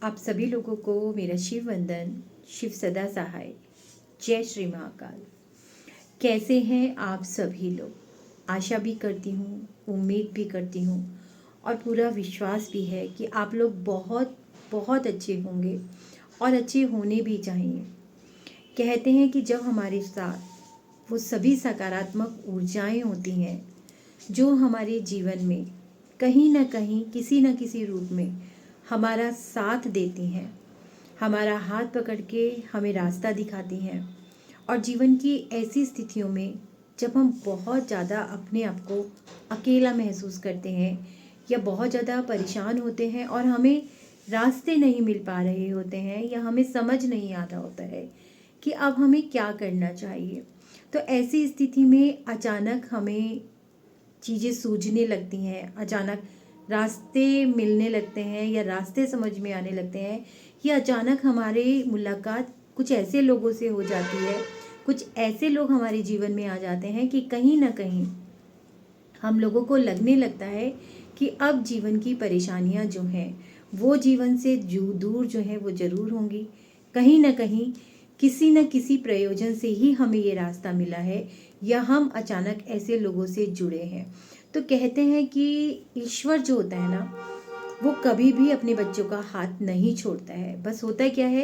आप सभी लोगों को मेरा शिव वंदन, शिव सदा सहाय। जय श्री महाकाल। कैसे हैं आप सभी लोग? आशा भी करती हूँ, उम्मीद भी करती हूँ और पूरा विश्वास भी है कि आप लोग बहुत बहुत अच्छे होंगे और अच्छे होने भी चाहिए। कहते हैं कि जब हमारे साथ वो सभी सकारात्मक ऊर्जाएं होती हैं जो हमारे जीवन में कहीं ना कहीं किसी न किसी रूप में हमारा साथ देती हैं, हमारा हाथ पकड़ के हमें रास्ता दिखाती हैं, और जीवन की ऐसी स्थितियों में जब हम बहुत ज़्यादा अपने आप को अकेला महसूस करते हैं या बहुत ज़्यादा परेशान होते हैं और हमें रास्ते नहीं मिल पा रहे होते हैं या हमें समझ नहीं आता होता है कि अब हमें क्या करना चाहिए, तो ऐसी स्थिति में अचानक हमें चीज़ें सूझने लगती हैं, अचानक रास्ते मिलने लगते हैं या रास्ते समझ में आने लगते हैं, या अचानक हमारी मुलाकात कुछ ऐसे लोगों से हो जाती है, कुछ ऐसे लोग हमारे जीवन में आ जाते हैं कि कहीं ना कहीं हम लोगों को लगने लगता है कि अब जीवन की परेशानियां जो हैं वो जीवन से दूर जो है वो ज़रूर होंगी। कहीं ना कहीं किसी न किसी प्रयोजन से ही हमें ये रास्ता मिला है या हम अचानक ऐसे लोगों से जुड़े हैं। तो कहते हैं कि ईश्वर जो होता है ना, वो कभी भी अपने बच्चों का हाथ नहीं छोड़ता है। बस होता क्या है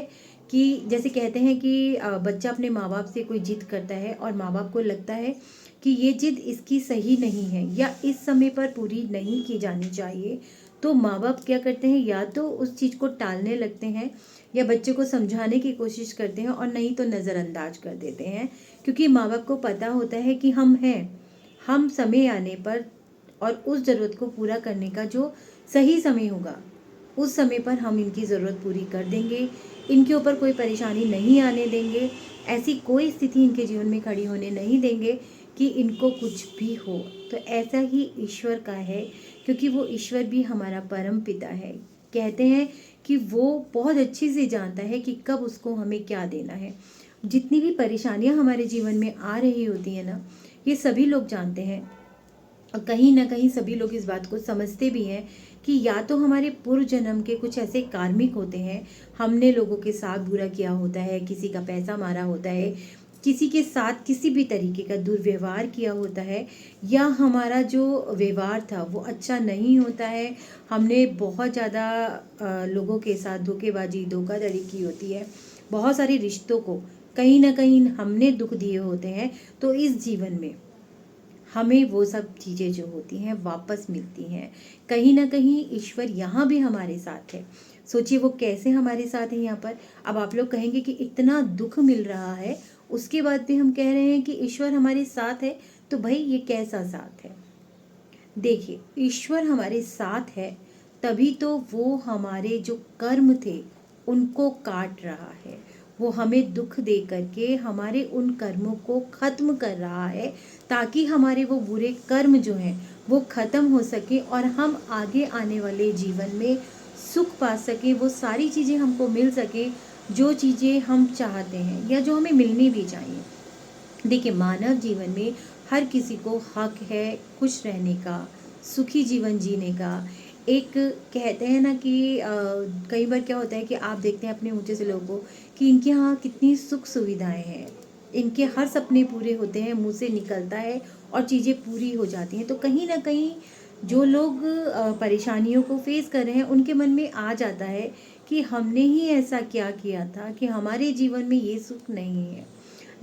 कि जैसे कहते हैं कि बच्चा अपने माँ बाप से कोई जिद करता है और माँ बाप को लगता है कि ये जिद इसकी सही नहीं है या इस समय पर पूरी नहीं की जानी चाहिए, तो माँ बाप क्या करते हैं, या तो उस चीज़ को टालने लगते हैं या बच्चे को समझाने की कोशिश करते हैं और नहीं तो नज़रअंदाज कर देते हैं, क्योंकि माँ बाप को पता होता है कि हम हैं, हम समय आने पर और उस ज़रूरत को पूरा करने का जो सही समय होगा उस समय पर हम इनकी ज़रूरत पूरी कर देंगे, इनके ऊपर कोई परेशानी नहीं आने देंगे, ऐसी कोई स्थिति इनके जीवन में खड़ी होने नहीं देंगे कि इनको कुछ भी हो। तो ऐसा ही ईश्वर का है, क्योंकि वो ईश्वर भी हमारा परम पिता है। कहते हैं कि वो बहुत अच्छे से जानता है कि कब उसको हमें क्या देना है। जितनी भी परेशानियां हमारे जीवन में आ रही होती हैं ना, ये सभी लोग जानते हैं और कहीं ना कहीं सभी लोग इस बात को समझते भी हैं कि या तो हमारे पूर्व जन्म के कुछ ऐसे कार्मिक होते हैं, हमने लोगों के साथ बुरा किया होता है, किसी का पैसा मारा होता है, किसी के साथ किसी भी तरीके का दुर्व्यवहार किया होता है, या हमारा जो व्यवहार था वो अच्छा नहीं होता है, हमने बहुत ज़्यादा लोगों के साथ धोखेबाजी धोखाधड़ी की होती है, बहुत सारे रिश्तों को कहीं ना कहीं हमने दुख दिए होते हैं। तो इस जीवन में हमें वो सब चीज़ें जो होती हैं वापस मिलती हैं। कहीं ना कहीं ईश्वर यहाँ भी हमारे साथ है। सोचिए वो कैसे हमारे साथ है यहाँ पर। अब आप लोग कहेंगे कि इतना दुख मिल रहा है उसके बाद भी हम कह रहे हैं कि ईश्वर हमारे साथ है, तो भाई ये कैसा साथ है? देखिए, ईश्वर हमारे साथ है तभी तो वो हमारे जो कर्म थे उनको काट रहा है, वो हमें दुख दे करके हमारे उन कर्मों को खत्म कर रहा है, ताकि हमारे वो बुरे कर्म जो हैं वो खत्म हो सके और हम आगे आने वाले जीवन में सुख पा सके, वो सारी चीज़ें हमको मिल सके जो चीज़ें हम चाहते हैं या जो हमें मिलनी भी चाहिए। देखिए, मानव जीवन में हर किसी को हक है खुश रहने का, सुखी जीवन जीने का। एक कहते हैं ना कि कई बार क्या होता है कि आप देखते हैं अपने ऊंचे से लोगों को कि इनके यहाँ कितनी सुख सुविधाएं हैं, इनके हर सपने पूरे होते हैं, मुंह से निकलता है और चीज़ें पूरी हो जाती हैं। तो कहीं ना कहीं जो लोग परेशानियों को फेस कर रहे हैं उनके मन में आ जाता है कि हमने ही ऐसा क्या किया था कि हमारे जीवन में ये सुख नहीं है।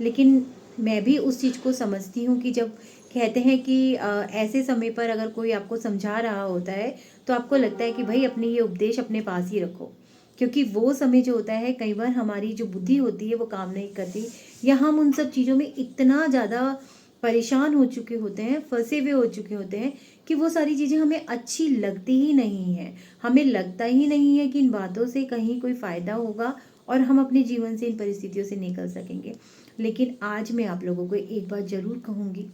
लेकिन मैं भी उस चीज़ को समझती हूँ कि जब कहते हैं कि ऐसे समय पर अगर कोई आपको समझा रहा होता है तो आपको लगता है कि भाई अपने ये उपदेश अपने पास ही रखो, क्योंकि वो समय जो होता है कई बार हमारी जो बुद्धि होती है वो काम नहीं करती, या हम उन सब चीज़ों में इतना ज़्यादा परेशान हो चुके होते हैं, फंसे हुए हो चुके होते हैं कि वो सारी चीज़ें हमें अच्छी लगती ही नहीं है। हमें लगता ही नहीं है कि इन बातों से कहीं कोई फ़ायदा होगा और हम अपने जीवन से इन परिस्थितियों से निकल सकेंगे। लेकिन आज मैं आप लोगों को एक बात ज़रूर कहूँगी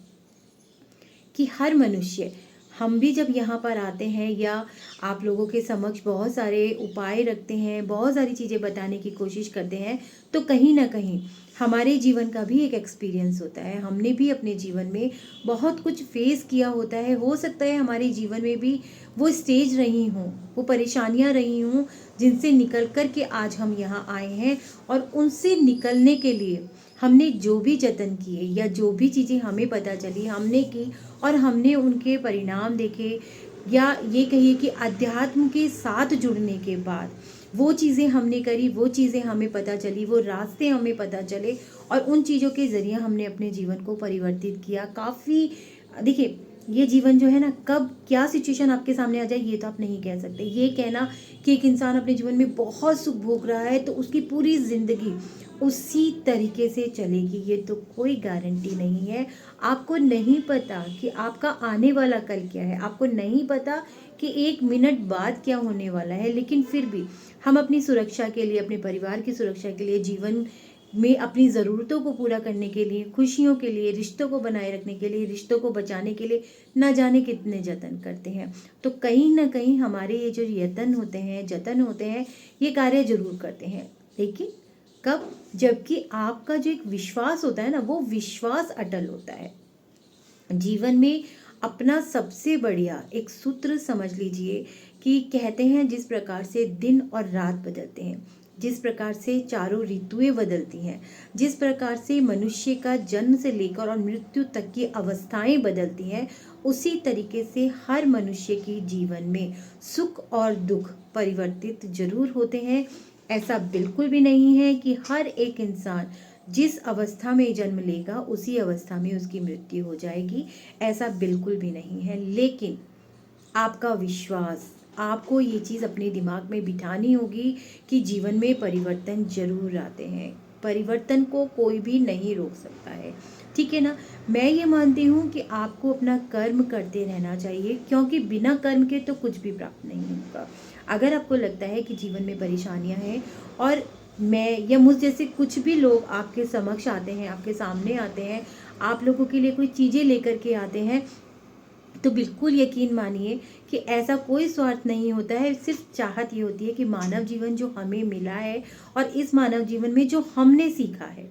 कि हर मनुष्य हम भी जब यहाँ पर आते हैं या आप लोगों के समक्ष बहुत सारे उपाय रखते हैं, बहुत सारी चीज़ें बताने की कोशिश करते हैं, तो कहीं ना कहीं हमारे जीवन का भी एक एक्सपीरियंस होता है। हमने भी अपने जीवन में बहुत कुछ फेस किया होता है। हो सकता है हमारे जीवन में भी वो स्टेज रही हों, वो परेशानियाँ रही हों, जिनसे निकल कर के आज हम यहाँ आए हैं। और उनसे निकलने के लिए हमने जो भी जतन किए या जो भी चीज़ें हमें पता चली हमने की, और हमने उनके परिणाम देखे, या ये कहिए कि अध्यात्म के साथ जुड़ने के बाद वो चीज़ें हमने करी, वो चीज़ें हमें पता चली, वो रास्ते हमें पता चले, और उन चीज़ों के ज़रिए हमने अपने जीवन को परिवर्तित किया। काफ़ी देखिए, ये जीवन जो है ना, कब क्या सिचुएशन आपके सामने आ जाए ये तो आप नहीं कह सकते। ये कहना कि एक इंसान अपने जीवन में बहुत सुख भोग रहा है तो उसकी पूरी ज़िंदगी उसी तरीके से चलेगी, ये तो कोई गारंटी नहीं है। आपको नहीं पता कि आपका आने वाला कल क्या है, आपको नहीं पता कि 1 मिनट बाद क्या होने वाला है, लेकिन फिर भी हम अपनी सुरक्षा के लिए, अपने परिवार की सुरक्षा के लिए, जीवन में अपनी ज़रूरतों को पूरा करने के लिए, खुशियों के लिए, रिश्तों को बनाए रखने के लिए, रिश्तों को बचाने के लिए ना जाने कितने जतन करते हैं। तो कहीं ना कहीं हमारे ये जो यतन होते हैं, जतन होते हैं, ये कार्य जरूर करते हैं, लेकिन कब? जबकि आपका जो एक विश्वास होता है ना, वो विश्वास अटल होता है। जीवन में अपना सबसे बढ़िया एक सूत्र समझ लीजिए कि कहते हैं जिस प्रकार से दिन और रात बदलते हैं, जिस प्रकार से चारों ऋतुएं बदलती हैं, जिस प्रकार से मनुष्य का जन्म से लेकर और मृत्यु तक की अवस्थाएं बदलती हैं, उसी तरीके से हर मनुष्य के जीवन में सुख और दुख परिवर्तित जरूर होते हैं। ऐसा बिल्कुल भी नहीं है कि हर एक इंसान जिस अवस्था में जन्म लेगा उसी अवस्था में उसकी मृत्यु हो जाएगी, ऐसा बिल्कुल भी नहीं है। लेकिन आपका विश्वास, आपको ये चीज़ अपने दिमाग में बिठानी होगी कि जीवन में परिवर्तन जरूर आते हैं, परिवर्तन को कोई भी नहीं रोक सकता है, ठीक है ना। मैं ये मानती हूँ कि आपको अपना कर्म करते रहना चाहिए, क्योंकि बिना कर्म के तो कुछ भी प्राप्त नहीं होगा। अगर आपको लगता है कि जीवन में परेशानियाँ हैं, और मैं या मुझ जैसे कुछ भी लोग आपके समक्ष आते हैं, आपके सामने आते हैं, आप लोगों के लिए कोई चीज़ें लेकर के आते हैं, तो बिल्कुल यकीन मानिए कि ऐसा कोई स्वार्थ नहीं होता है। सिर्फ चाहत ये होती है कि मानव जीवन जो हमें मिला है, और इस मानव जीवन में जो हमने सीखा है,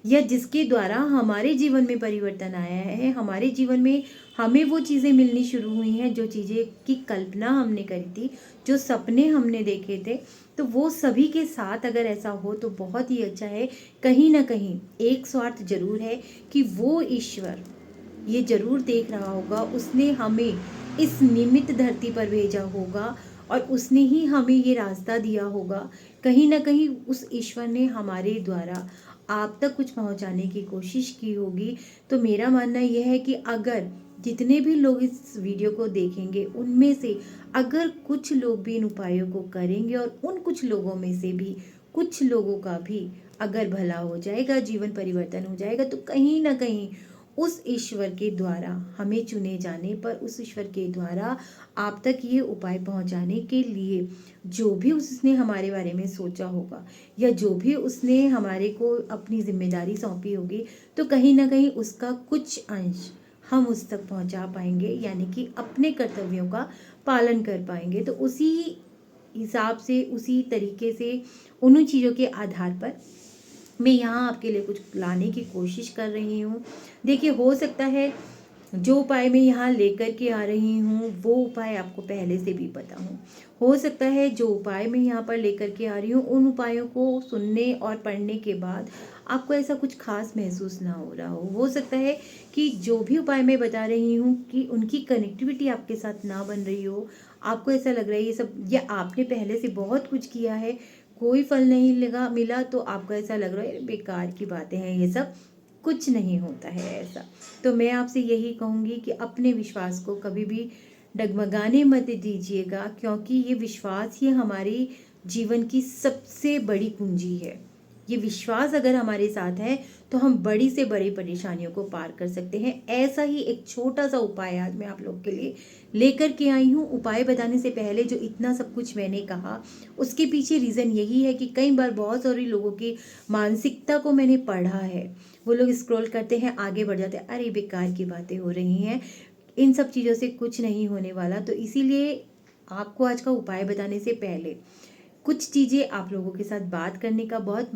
या जिसके द्वारा हमारे जीवन में परिवर्तन आया है, हमारे जीवन में हमें वो चीज़ें मिलनी शुरू हुई हैं जो चीज़ें की कल्पना हमने करी थी, जो सपने हमने देखे थे, तो वो सभी के साथ अगर ऐसा हो तो बहुत ही अच्छा है। कहीं ना कहीं एक स्वार्थ जरूर है कि वो ईश्वर ये जरूर देख रहा होगा, उसने हमें इस निमित्त धरती पर भेजा होगा, और उसने ही हमें ये रास्ता दिया होगा। कहीं ना कहीं उस ईश्वर ने हमारे द्वारा आप तक कुछ पहुंचाने की कोशिश की होगी। तो मेरा मानना यह है कि अगर जितने भी लोग इस वीडियो को देखेंगे, उनमें से अगर कुछ लोग भी इन उपायों को करेंगे, और उन कुछ लोगों में से भी कुछ लोगों का भी अगर भला हो जाएगा, जीवन परिवर्तन हो जाएगा, तो कहीं ना कहीं उस ईश्वर के द्वारा हमें चुने जाने पर, उस ईश्वर के द्वारा आप तक ये उपाय पहुंचाने के लिए जो भी उसने हमारे बारे में सोचा होगा, या जो भी उसने हमारे को अपनी जिम्मेदारी सौंपी होगी, तो कहीं ना कहीं उसका कुछ अंश हम उस तक पहुंचा पाएंगे, यानी कि अपने कर्तव्यों का पालन कर पाएंगे। तो उसी हिसाब से, उसी तरीके से, उन चीज़ों के आधार पर मैं यहाँ आपके लिए कुछ लाने की कोशिश कर रही हूँ। देखिए, हो सकता है जो उपाय मैं यहाँ लेकर के आ रही हूँ वो उपाय आपको पहले से भी पता हो सकता है जो उपाय मैं यहाँ पर लेकर के आ रही हूँ, उन उपायों को सुनने और पढ़ने के बाद आपको ऐसा कुछ खास महसूस ना हो रहा हो सकता है कि जो भी उपाय मैं बता रही हूँ कि उनकी कनेक्टिविटी आपके साथ ना बन रही हो, आपको ऐसा लग रहा है ये सब, या आपने पहले से बहुत कुछ किया है, कोई फल नहीं लगा मिला, तो आपको ऐसा लग रहा है बेकार की बातें हैं ये सब, कुछ नहीं होता है ऐसा। तो मैं आपसे यही कहूँगी कि अपने विश्वास को कभी भी डगमगाने मत दीजिएगा, क्योंकि ये विश्वास ही हमारी जीवन की सबसे बड़ी कुंजी है। ये विश्वास अगर हमारे साथ है तो हम बड़ी से बड़ी परेशानियों को पार कर सकते हैं। ऐसा ही एक छोटा सा उपाय आज मैं आप लोग के लिए लेकर के आई हूँ। उपाय बताने से पहले जो इतना सब कुछ मैंने कहा, उसके पीछे रीज़न यही है कि कई बार बहुत सारे लोगों की मानसिकता को मैंने पढ़ा है। वो लोग स्क्रॉल करते हैं, आगे बढ़ जाते हैं, अरे बेकार की बातें हो रही हैं, इन सब चीज़ों से कुछ नहीं होने वाला। तो इसीलिए आपको आज का उपाय बताने से पहले कुछ चीज़ें आप लोगों के साथ बात करने का बहुत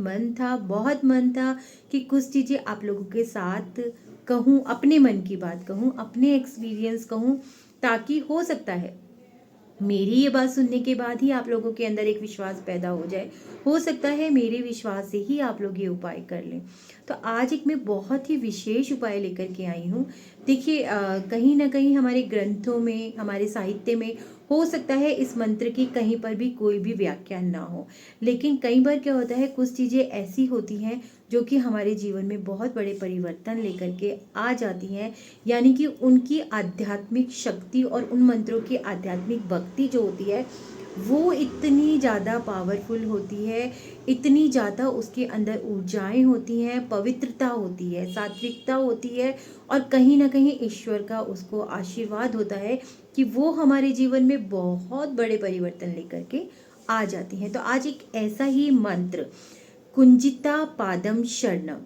मन था कि कुछ चीज़ें आप लोगों के साथ कहूँ, अपने मन की बात कहूँ, अपने एक्सपीरियंस कहूँ, ताकि हो सकता है मेरी ये बात सुनने के बाद ही आप लोगों के अंदर एक विश्वास पैदा हो जाए। हो सकता है मेरे विश्वास से ही आप लोग ये उपाय कर लें। तो आज एक मैं बहुत ही विशेष उपाय लेकर के आई हूँ। देखिए, कहीं ना कहीं हमारे ग्रंथों में, हमारे साहित्य में हो सकता है इस मंत्र की कहीं पर भी कोई भी व्याख्या ना हो, लेकिन कई बार क्या होता है, कुछ चीज़ें ऐसी होती हैं जो कि हमारे जीवन में बहुत बड़े परिवर्तन लेकर के आ जाती हैं। यानी कि उनकी आध्यात्मिक शक्ति और उन मंत्रों की आध्यात्मिक भक्ति जो होती है वो इतनी ज़्यादा पावरफुल होती है, इतनी ज़्यादा उसके अंदर ऊर्जाएं होती हैं, पवित्रता होती है, सात्विकता होती है, और कहीं ना कहीं ईश्वर का उसको आशीर्वाद होता है कि वो हमारे जीवन में बहुत बड़े परिवर्तन लेकर के आ जाती हैं। तो आज एक ऐसा ही मंत्र, कुंजिता पादम शरणम,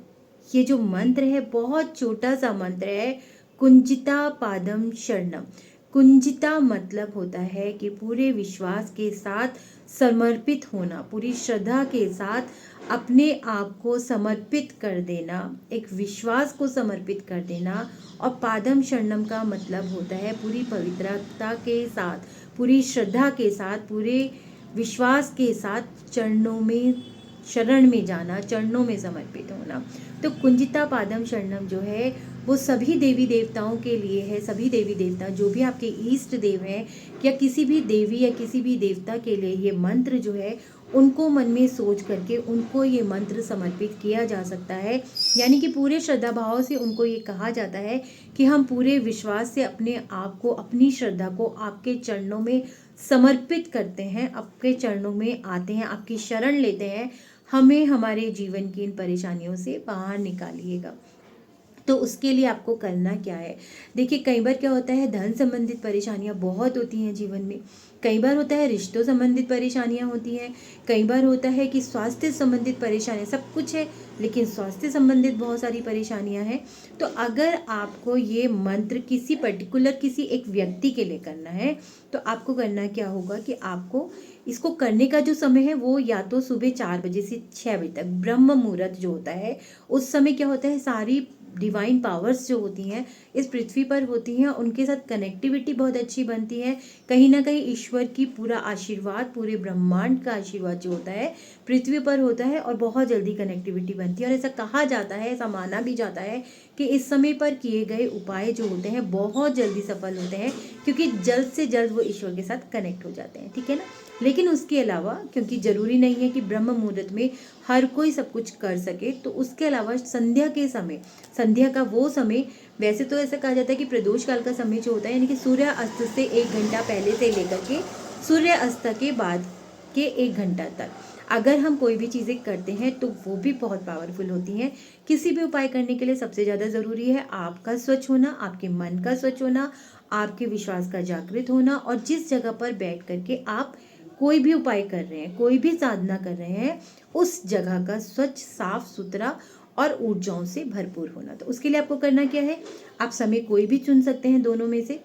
ये जो मंत्र है बहुत छोटा सा मंत्र है, कुंजिता पादम शरणम। कुंजिता मतलब होता है कि पूरे विश्वास के साथ समर्पित होना, पूरी श्रद्धा के साथ अपने आप को समर्पित कर देना, एक विश्वास को समर्पित कर देना। और पादम शरणम का मतलब होता है पूरी पवित्रता के साथ, पूरी श्रद्धा के साथ, पूरे विश्वास के साथ चरणों में, शरण में जाना, चरणों में समर्पित होना। तो कुंजिता पादम शरणम जो है वो सभी देवी देवताओं के लिए है। सभी देवी देवता जो भी आपके इष्ट देव हैं, या किसी भी देवी या किसी भी देवता के लिए ये मंत्र जो है उनको मन में सोच करके उनको ये मंत्र समर्पित किया जा सकता है। यानी कि पूरे श्रद्धा भाव से उनको ये कहा जाता है कि हम पूरे विश्वास से अपने आप को, अपनी श्रद्धा को आपके चरणों में समर्पित करते हैं, आपके चरणों में आते हैं, आपकी शरण लेते हैं, हमें हमारे जीवन की इन परेशानियों से बाहर निकालिएगा। तो उसके लिए आपको करना क्या है, देखिए कई बार क्या होता है, धन संबंधित परेशानियां बहुत होती हैं जीवन में, कई बार होता है रिश्तों संबंधित परेशानियां होती हैं, कई बार होता है कि स्वास्थ्य संबंधित परेशानियां, सब कुछ है लेकिन स्वास्थ्य संबंधित बहुत सारी परेशानियां हैं। तो अगर आपको ये मंत्र किसी पर्टिकुलर, किसी एक व्यक्ति के लिए करना है, तो आपको करना क्या होगा कि आपको इसको करने का जो समय है वो या तो सुबह 4 बजे से 6 बजे तक, ब्रह्म मुहूर्त जो होता है उस समय क्या होता है, सारी डिवाइन पावर्स जो होती हैं इस पृथ्वी पर होती हैं, उनके साथ कनेक्टिविटी बहुत अच्छी बनती है। कहीं ना कहीं ईश्वर की पूरा आशीर्वाद, पूरे ब्रह्मांड का आशीर्वाद जो होता है पृथ्वी पर होता है, और बहुत जल्दी कनेक्टिविटी बनती है। और ऐसा कहा जाता है, ऐसा माना भी जाता है कि इस समय पर किए गए उपाय जो होते हैं बहुत जल्दी सफल होते हैं, क्योंकि जल्द से जल्द वो ईश्वर के साथ कनेक्ट हो जाते हैं, ठीक है ना। लेकिन उसके अलावा, क्योंकि जरूरी नहीं है कि ब्रह्म मुहूर्त में हर कोई सब कुछ कर सके, तो उसके अलावा संध्या के समय, संध्या का वो समय, वैसे तो ऐसा कहा जाता है कि प्रदोष काल का समय जो होता है, यानी कि सूर्य अस्त से 1 घंटा पहले से लेकर के सूर्य अस्त के बाद के 1 घंटा तक अगर हम कोई भी चीज़ें करते हैं तो वो भी बहुत पावरफुल होती हैं। किसी भी उपाय करने के लिए सबसे ज़्यादा ज़रूरी है आपका स्वच्छ होना, आपके मन का स्वच्छ होना, आपके विश्वास का जागृत होना, और जिस जगह पर बैठ करके आप कोई भी उपाय कर रहे हैं, कोई भी साधना कर रहे हैं, उस जगह का स्वच्छ, साफ सुथरा और ऊर्जाओं से भरपूर होना। तो उसके लिए आपको करना क्या है, आप समय कोई भी चुन सकते हैं दोनों में से।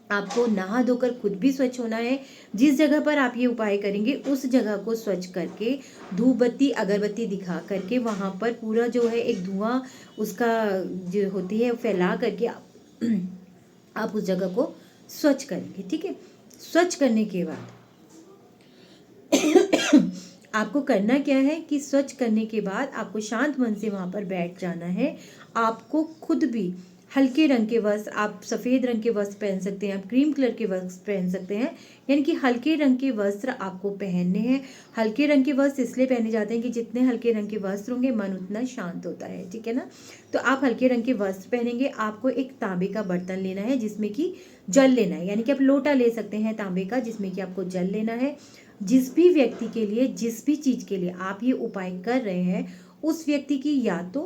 आपको नहा धोकर खुद भी स्वच्छ होना है। जिस जगह पर आप ये उपाय करेंगे उस जगह को स्वच्छ करके, धूप बत्ती अगरबत्ती दिखा करके वहाँ पर पूरा जो है एक धुआं उसका जो होती है फैला करके आप उस जगह को स्वच्छ करेंगे, ठीक है। स्वच्छ करने के बाद आपको करना क्या है कि स्वच्छ करने के बाद आपको शांत मन से वहाँ पर बैठ जाना है। आपको खुद भी हल्के रंग के वस्त्र, आप सफ़ेद रंग के वस्त्र पहन सकते हैं, आप क्रीम कलर के वस्त्र पहन सकते हैं, यानी कि हल्के रंग के वस्त्र आपको पहनने हैं। हल्के रंग के वस्त्र इसलिए पहने जाते हैं कि जितने हल्के रंग के वस्त्र होंगे मन उतना शांत होता है, ठीक है ना। तो आप हल्के रंग के वस्त्र पहनेंगे। आपको एक तांबे का बर्तन लेना है जिसमें कि जल लेना है, यानी कि आप लोटा ले सकते हैं तांबे का, जिसमें कि आपको जल लेना है। जिस भी व्यक्ति के लिए, जिस भी चीज़ के लिए आप ये उपाय कर रहे हैं, उस व्यक्ति की या तो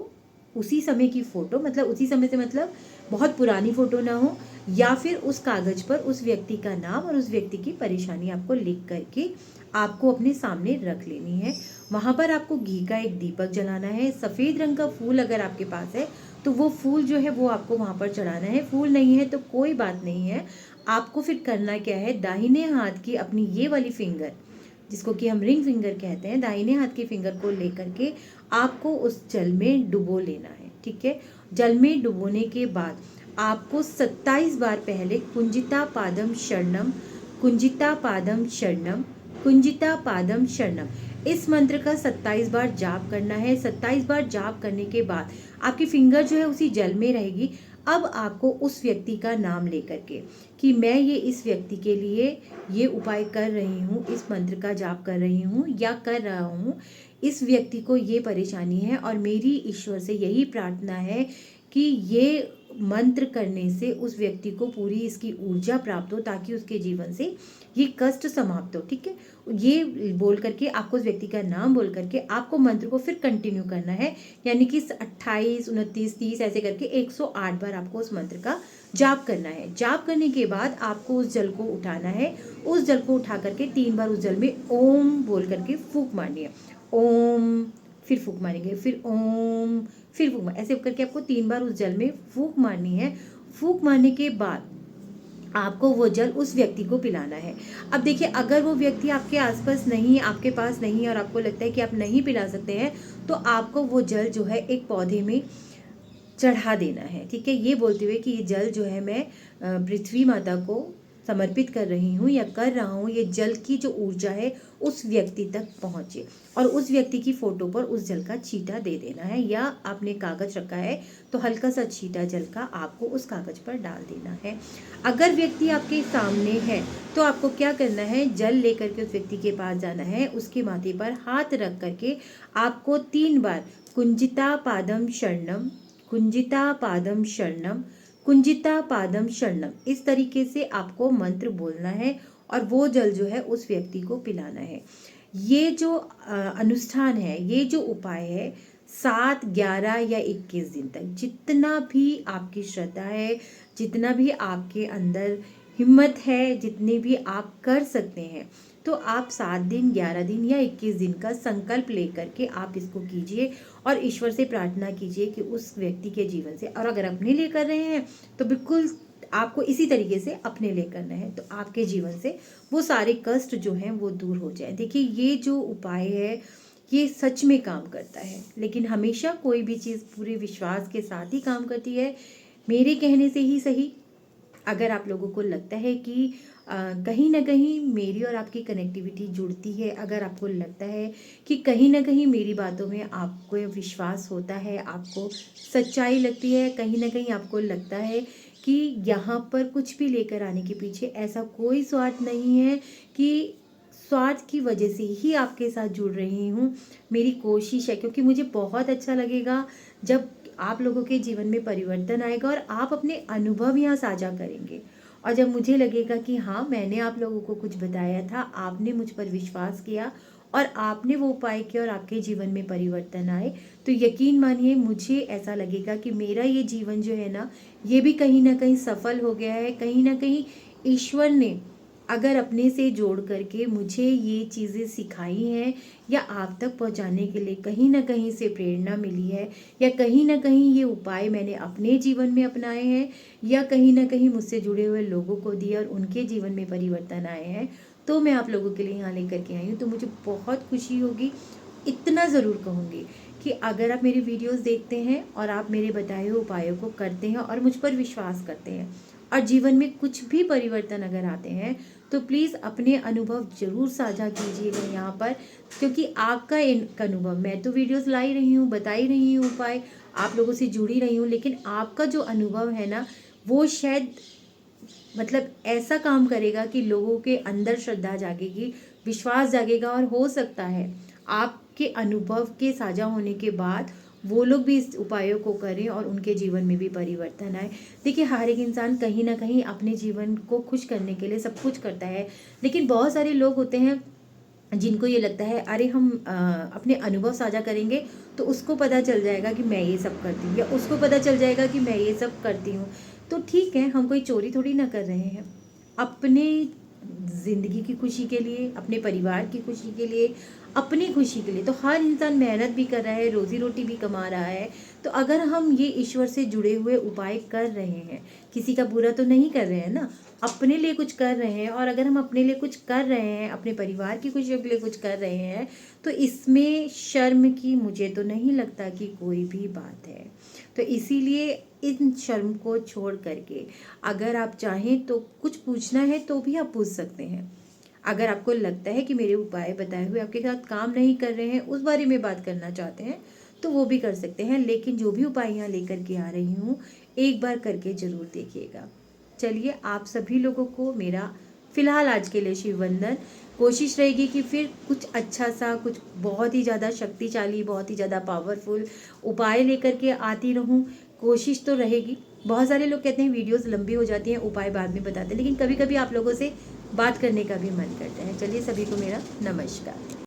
उसी समय की फ़ोटो, मतलब उसी समय से मतलब बहुत पुरानी फ़ोटो ना हो, या फिर उस कागज़ पर उस व्यक्ति का नाम और उस व्यक्ति की परेशानी आपको लिख करके आपको अपने सामने रख लेनी है। वहाँ पर आपको घी का एक दीपक जलाना है। सफ़ेद रंग का फूल अगर आपके पास है तो वो फूल जो है वो आपको वहाँ पर चढ़ाना है। फूल नहीं है तो कोई बात नहीं है। आपको फिर करना क्या है, दाहिने हाथ की अपनी ये वाली फिंगर, जिसको कि हम रिंग फिंगर कहते हैं, दाहिने हाथ की फिंगर को लेकर के आपको उस जल में डुबो लेना है। ठीक है, जल में डुबोने के बाद आपको 27 बार पहले कुंजिता पादम शरणम, कुंजिता पादम शरणम, कुंजिता पादम शरणम, इस मंत्र का 27 बार जाप करना है। 27 बार जाप करने के बाद आपकी फिंगर जो है उसी जल में रहेगी। अब आपको उस व्यक्ति का नाम लेकर के कि मैं ये इस व्यक्ति के लिए ये उपाय कर रही हूँ, इस मंत्र का जाप कर रही हूँ या कर रहा हूँ, इस व्यक्ति को ये परेशानी है और मेरी ईश्वर से यही प्रार्थना है कि ये मंत्र करने से उस व्यक्ति को पूरी इसकी ऊर्जा प्राप्त हो ताकि उसके जीवन से ये कष्ट समाप्त हो। ठीक है, ये बोल करके आपको उस व्यक्ति का नाम बोल करके आपको मंत्र को फिर कंटिन्यू करना है, यानी कि 28, 29, 30 ऐसे करके 108 बार आपको उस मंत्र का जाप करना है। जाप करने के बाद आपको उस जल को उठाना है। उस जल को उठा करके 3 बार उस जल में ओम बोल करके फूंक मारनी है। ओम, फिर फूंक मारेंगे, फिर ओम, फिर फूंक मार, ऐसे करके आपको 3 बार उस जल में फूंक मारनी है। फूंक मारने के बाद आपको वो जल उस व्यक्ति को पिलाना है। अब देखिए, अगर वो व्यक्ति आपके आसपास नहीं, आपके पास नहीं और आपको लगता है कि आप नहीं पिला सकते हैं, तो आपको वो जल जो है एक पौधे में चढ़ा देना है। ठीक है, ये बोलते हुए कि ये जल जो है मैं पृथ्वी माता को समर्पित कर रही हूँ या कर रहा हूँ, ये जल की जो ऊर्जा है उस व्यक्ति तक पहुँचे, और उस व्यक्ति की फ़ोटो पर उस जल का छींटा दे देना है, या आपने कागज़ रखा है तो हल्का सा छींटा जल का आपको उस कागज़ पर डाल देना है। अगर व्यक्ति आपके सामने है तो आपको क्या करना है, जल लेकर के उस व्यक्ति के पास जाना है, उसके माथे पर हाथ रख करके आपको 3 बार कुंजिता पादम शरणम, कुंजिता पादम शरणम, कुंजिता पादम शरणम, इस तरीके से आपको मंत्र बोलना है और वो जल जो है उस व्यक्ति को पिलाना है। ये जो अनुष्ठान है, ये जो उपाय है, 7, 11 या 21 दिन तक, जितना भी आपकी श्रद्धा है, जितना भी आपके अंदर हिम्मत है, जितने भी आप कर सकते हैं, तो आप 7 दिन, 11 दिन या 21 दिन का संकल्प लेकर के आप इसको कीजिए और ईश्वर से प्रार्थना कीजिए कि उस व्यक्ति के जीवन से, और अगर अपने लिए कर रहे हैं तो बिल्कुल आपको इसी तरीके से अपने लिए करना है, तो आपके जीवन से वो सारे कष्ट जो हैं वो दूर हो जाए। देखिए, ये जो उपाय है ये सच में काम करता है, लेकिन हमेशा कोई भी चीज़ पूरे विश्वास के साथ ही काम करती है। मेरे कहने से ही सही, अगर आप लोगों को लगता है कि कहीं ना कहीं मेरी और आपकी कनेक्टिविटी जुड़ती है, अगर आपको लगता है कि कहीं ना कहीं मेरी बातों में आपको विश्वास होता है, आपको सच्चाई लगती है, कहीं ना कहीं आपको लगता है कि यहाँ पर कुछ भी लेकर आने के पीछे ऐसा कोई स्वार्थ नहीं है, कि स्वार्थ की वजह से ही आपके साथ जुड़ रही हूँ, मेरी कोशिश है, क्योंकि मुझे बहुत अच्छा लगेगा जब आप लोगों के जीवन में परिवर्तन आएगा और आप अपने अनुभव यहाँ साझा करेंगे, और जब मुझे लगेगा कि हाँ, मैंने आप लोगों को कुछ बताया था, आपने मुझ पर विश्वास किया और आपने वो उपाय किया और आपके जीवन में परिवर्तन आए, तो यकीन मानिए मुझे ऐसा लगेगा कि मेरा ये जीवन जो है ना, ये भी कहीं ना कहीं सफल हो गया है। कहीं ना कहीं ईश्वर ने अगर अपने से जोड़ करके मुझे ये चीज़ें सिखाई हैं या आप तक पहुंचाने के लिए कहीं ना कहीं से प्रेरणा मिली है, या कहीं ना कहीं ये उपाय मैंने अपने जीवन में अपनाए हैं, या कहीं ना कहीं मुझसे जुड़े हुए लोगों को दिया और उनके जीवन में परिवर्तन आए हैं, तो मैं आप लोगों के लिए यहाँ लेकर के आई हूँ, तो मुझे बहुत खुशी होगी। इतना ज़रूर कहूँगी कि अगर आप मेरी वीडियोस देखते हैं और आप मेरे बताए हुए उपायों को करते हैं और मुझ पर विश्वास करते हैं और जीवन में कुछ भी परिवर्तन अगर आते हैं, तो प्लीज़ अपने अनुभव ज़रूर साझा कीजिएगा यहाँ पर, क्योंकि आपका एक अनुभव, मैं तो वीडियोस ला ही रही हूँ, बता ही रही हूँ उपाय, आप लोगों से जुड़ी रही हूँ, लेकिन आपका जो अनुभव है ना, वो शायद मतलब ऐसा काम करेगा कि लोगों के अंदर श्रद्धा जागेगी, विश्वास जागेगा, और हो सकता है आपके अनुभव के साझा होने के बाद वो लोग भी इस उपायों को करें और उनके जीवन में भी परिवर्तन आए। देखिए, हर एक इंसान कहीं ना कहीं अपने जीवन को खुश करने के लिए सब कुछ करता है, लेकिन बहुत सारे लोग होते हैं जिनको ये लगता है अरे हम अपने अनुभव साझा करेंगे तो उसको पता चल जाएगा कि मैं ये सब करती हूँ, या उसको पता चल जाएगा कि मैं ये सब करती हूँ, तो ठीक है, हम कोई चोरी थोड़ी ना कर रहे हैं। अपने ज़िंदगी की खुशी के लिए, अपने परिवार की खुशी के लिए, अपनी खुशी के लिए तो हर इंसान मेहनत भी कर रहा है, रोज़ी रोटी भी कमा रहा है। तो अगर हम ये ईश्वर से जुड़े हुए उपाय कर रहे हैं, किसी का बुरा तो नहीं कर रहे हैं ना, अपने लिए कुछ कर रहे हैं, और अगर हम अपने लिए कुछ कर रहे हैं, अपने परिवार की खुशियों के लिए कुछ कर रहे हैं, तो इसमें शर्म की मुझे तो नहीं लगता कि कोई भी बात है। तो इसीलिए इन शर्म को छोड़ करके अगर आप चाहें तो कुछ पूछना है तो भी आप पूछ सकते हैं। अगर आपको लगता है कि मेरे उपाय बताए हुए आपके साथ काम नहीं कर रहे हैं, उस बारे में बात करना चाहते हैं, तो वो भी कर सकते हैं। लेकिन जो भी उपाय यहाँ लेकर के आ रही हूँ, एक बार करके ज़रूर देखिएगा। चलिए, आप सभी लोगों को मेरा फ़िलहाल आज के लिए शिव वंदन। कोशिश रहेगी कि फिर कुछ अच्छा सा, कुछ बहुत ही ज़्यादा शक्तिशाली, बहुत ही ज़्यादा पावरफुल उपाय लेकर के आती रहूं। कोशिश तो रहेगी। बहुत सारे लोग कहते हैं वीडियोस लंबी हो जाती हैं, उपाय बाद में बताते हैं, लेकिन कभी कभी आप लोगों से बात करने का भी मन करता है। चलिए, सभी को मेरा नमस्कार।